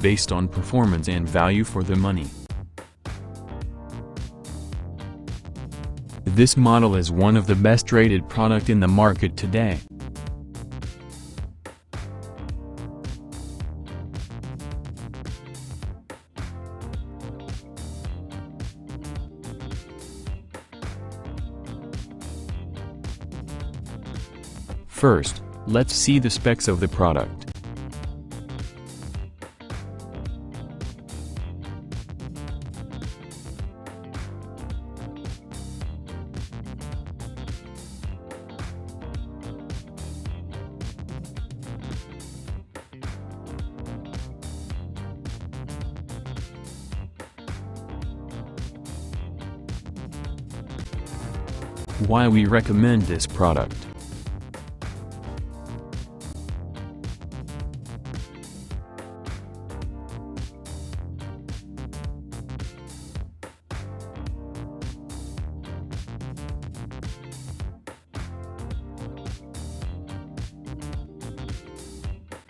based on performance and value for the money. This model is one of the best rated product in the market today. First, let's see the specs of the product. Why we recommend this product.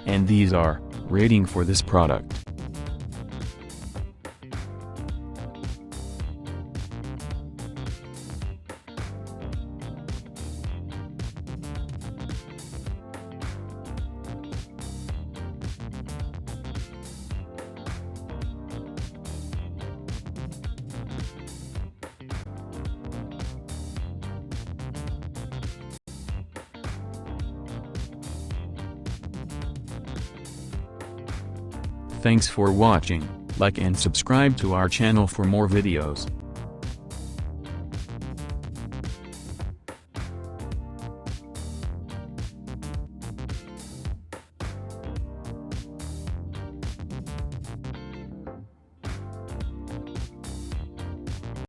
And these are rating for this product. Thanks for watching. Like and subscribe to our channel for more videos.